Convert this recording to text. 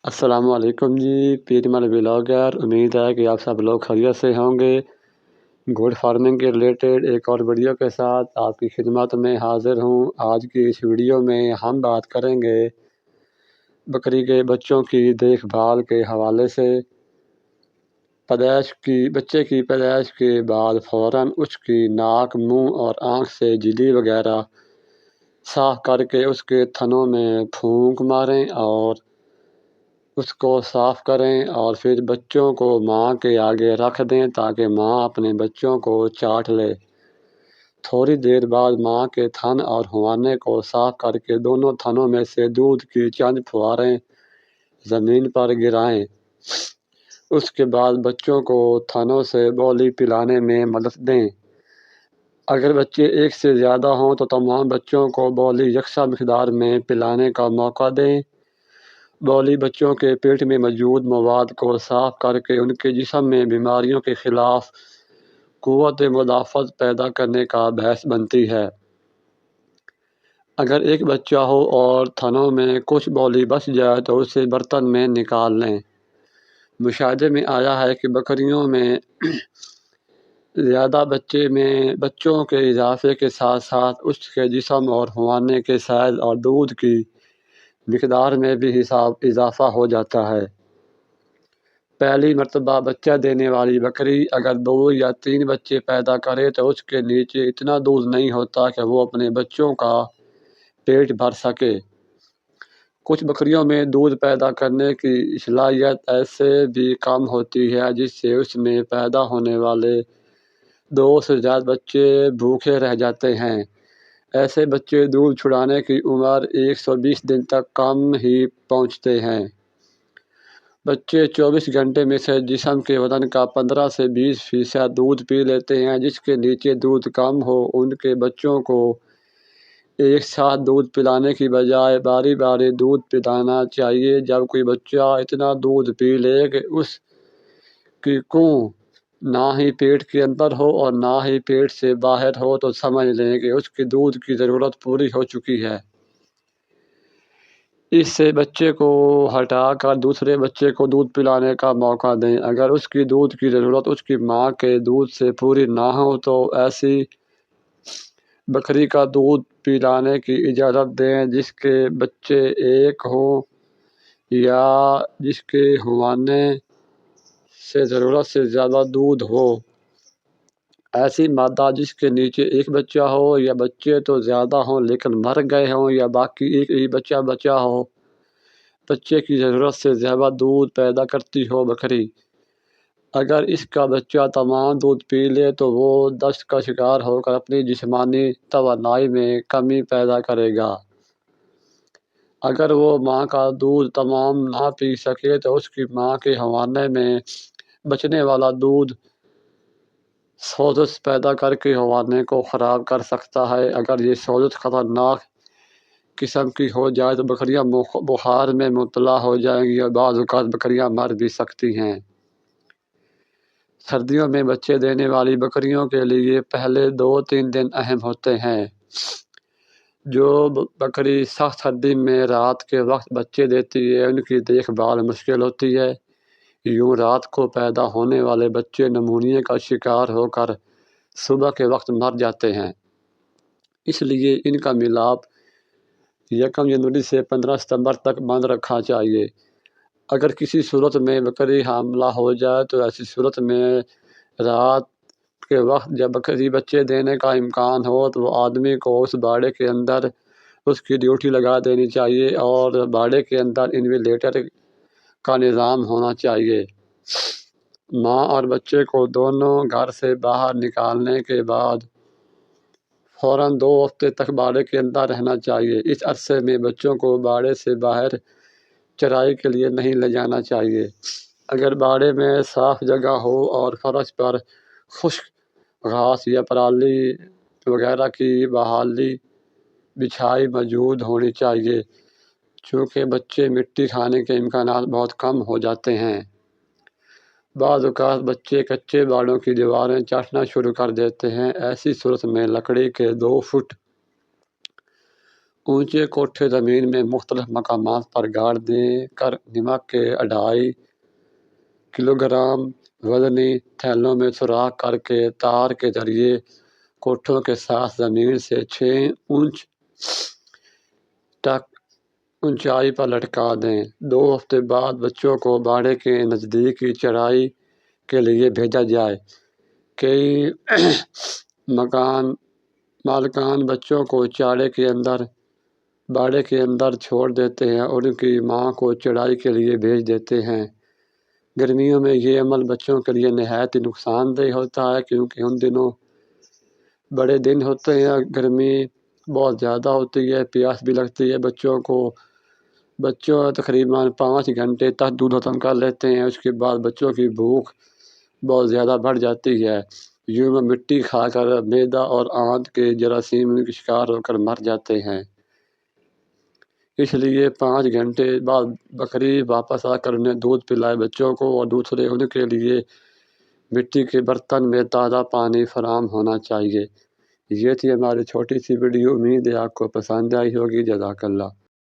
السلام علیکم جی، پیر مل بلاگر۔ امید ہے کہ آپ سب لوگ خیریت سے ہوں گے۔ گوڈ فارمنگ کے ریلیٹڈ ایک اور ویڈیو کے ساتھ آپ کی خدمت میں حاضر ہوں۔ آج کی اس ویڈیو میں ہم بات کریں گے بکری کے بچوں کی دیکھ بھال کے حوالے سے۔ بچے کی پیدائش کے بعد فوراً اس کی ناک، منہ اور آنکھ سے جھلی وغیرہ صاف کر کے اس کے تھنوں میں پھونک ماریں اور اس کو صاف کریں، اور پھر بچوں کو ماں کے آگے رکھ دیں تاکہ ماں اپنے بچوں کو چاٹ لے۔ تھوڑی دیر بعد ماں کے تھن اور ہوانے کو صاف کر کے دونوں تھنوں میں سے دودھ کی چند پھواریں زمین پر گرائیں۔ اس کے بعد بچوں کو تھنوں سے بولی پلانے میں مدد دیں۔ اگر بچے ایک سے زیادہ ہوں تو تمام بچوں کو بولی یکساں مقدار میں پلانے کا موقع دیں۔ بولی بچوں کے پیٹ میں موجود مواد کو صاف کر کے ان کے جسم میں بیماریوں کے خلاف قوت مدافعت پیدا کرنے کا باعث بنتی ہے۔ اگر ایک بچہ ہو اور تھنوں میں کچھ بولی بچ جائے تو اسے برتن میں نکال لیں۔ مشاہدے میں آیا ہے کہ بکریوں میں زیادہ بچوں کے اضافے کے ساتھ ساتھ اس کے جسم اور ہوانے کے سائز اور دودھ کی مقدار میں بھی اضافہ ہو جاتا ہے۔ پہلی مرتبہ بچہ دینے والی بکری اگر 2 یا 3 بچے پیدا کرے تو اس کے نیچے اتنا دودھ نہیں ہوتا کہ وہ اپنے بچوں کا پیٹ بھر سکے۔ کچھ بکریوں میں دودھ پیدا کرنے کی صلاحیت ایسے بھی کم ہوتی ہے جس سے اس میں پیدا ہونے والے 2 سے زیادہ بچے بھوکے رہ جاتے ہیں۔ ایسے بچے دودھ چھڑانے کی عمر 120 دن تک کم ہی پہنچتے ہیں۔ بچے 24 گھنٹے میں سے جسم کے وزن کا 15 سے 20% دودھ پی لیتے ہیں۔ جس کے نیچے دودھ کم ہو ان کے بچوں کو ایک ساتھ دودھ پلانے کی بجائے باری باری دودھ پلانا چاہیے۔ جب کوئی بچہ اتنا دودھ پی لے کہ اس کی کوں نہ ہی پیٹ کے اندر ہو اور نہ ہی پیٹ سے باہر ہو تو سمجھ لیں کہ اس کی دودھ کی ضرورت پوری ہو چکی ہے۔ اس سے بچے کو ہٹا کر دوسرے بچے کو دودھ پلانے کا موقع دیں۔ اگر اس کی دودھ کی ضرورت اس کی ماں کے دودھ سے پوری نہ ہو تو ایسی بکری کا دودھ پلانے کی اجازت دیں جس کے بچے ایک ہوں یا جس کے ہوانے سے ضرورت سے زیادہ دودھ ہو۔ ایسی مادہ جس کے نیچے ایک بچہ ہو یا بچے تو زیادہ ہوں لیکن مر گئے ہوں یا باقی ایک ہی بچہ بچا ہو، بچے کی ضرورت سے زیادہ دودھ پیدا کرتی ہو بکری، اگر اس کا بچہ تمام دودھ پی لے تو وہ دست کا شکار ہو کر اپنی جسمانی توانائی میں کمی پیدا کرے گا۔ اگر وہ ماں کا دودھ تمام نہ پی سکے تو اس کی ماں کے ہوانے میں بچنے والا دودھ سوزش پیدا کر کے ہوانے کو خراب کر سکتا ہے۔ اگر یہ سوزش خطرناک قسم کی ہو جائے تو بکریاں بخار میں مبتلا ہو جائیں گی اور بعض اوقات بکریاں مر بھی سکتی ہیں۔ سردیوں میں بچے دینے والی بکریوں کے لیے پہلے 2-3 دن اہم ہوتے ہیں۔ جو بکری سخت سردی میں رات کے وقت بچے دیتی ہے ان کی دیکھ بھال مشکل ہوتی ہے۔ یوں رات کو پیدا ہونے والے بچے نمونیا کا شکار ہو کر صبح کے وقت مر جاتے ہیں۔ اس لیے ان کا میلاب 1 جنوری سے 15 ستمبر تک بند رکھنا چاہیے۔ اگر کسی صورت میں بکری حاملہ ہو جائے تو ایسی صورت میں رات کے وقت جب بکری بچے دینے کا امکان ہو تو وہ آدمی کو اس باڑے کے اندر اس کی ڈیوٹی لگا دینی چاہیے اور باڑے کے اندر انویلیٹر کا نظام ہونا چاہیے۔ ماں اور بچے کو دونوں گھر سے باہر نکالنے کے بعد فوراً 2 ہفتے تک باڑے کے اندر رہنا چاہیے۔ اس عرصے میں بچوں کو باڑے سے باہر چرائی کے لیے نہیں لے جانا چاہیے۔ اگر باڑے میں صاف جگہ ہو اور فرش پر خشک گھاس یا پرالی وغیرہ کی بچھائی موجود ہونی چاہیے، چونکہ بچے مٹی کھانے کے امکانات بہت کم ہو جاتے ہیں۔ بعض اوقات بچے کچے باڑوں کی دیواریں چاٹنا شروع کر دیتے ہیں۔ ایسی صورت میں لکڑی کے 2 فٹ اونچے کوٹھے زمین میں مختلف مقامات پر گاڑ دے کر نمک کے 2.5 کلو گرام وزنی تھیلوں میں سوراخ کر کے تار کے ذریعے کوٹھوں کے ساتھ زمین سے 6 انچ تک اونچائی پر لٹکا دیں۔ 2 ہفتے بعد بچوں کو باڑے کے نزدیک کی چرائی کے لیے بھیجا جائے۔ کئی مالکان بچوں کو باڑے کے اندر چھوڑ دیتے ہیں اور ان کی ماں کو چرائی کے لیے بھیج دیتے ہیں۔ گرمیوں میں یہ عمل بچوں کے لیے نہایت ہی نقصان دہ ہوتا ہے، کیونکہ ان دنوں بڑے دن ہوتے ہیں، گرمی بہت زیادہ ہوتی ہے، پیاس بھی لگتی ہے بچوں تقریباً 5 گھنٹے تک دودھ ختم کر لیتے ہیں۔ اس کے بعد بچوں کی بھوک بہت زیادہ بڑھ جاتی ہے۔ یوں وہ مٹی کھا کر معدہ اور آنت کے جراثیم کے شکار ہو کر مر جاتے ہیں۔ اس لیے 5 گھنٹے بعد بکری واپس آ کر انہیں دودھ پلائے بچوں کو، اور دوسرے ان کے لیے مٹی کے برتن میں تازہ پانی فراہم ہونا چاہیے۔ یہ تھی ہماری چھوٹی سی ویڈیو، امید ہے آپ کو پسند آئی ہوگی۔ جزاک اللہ۔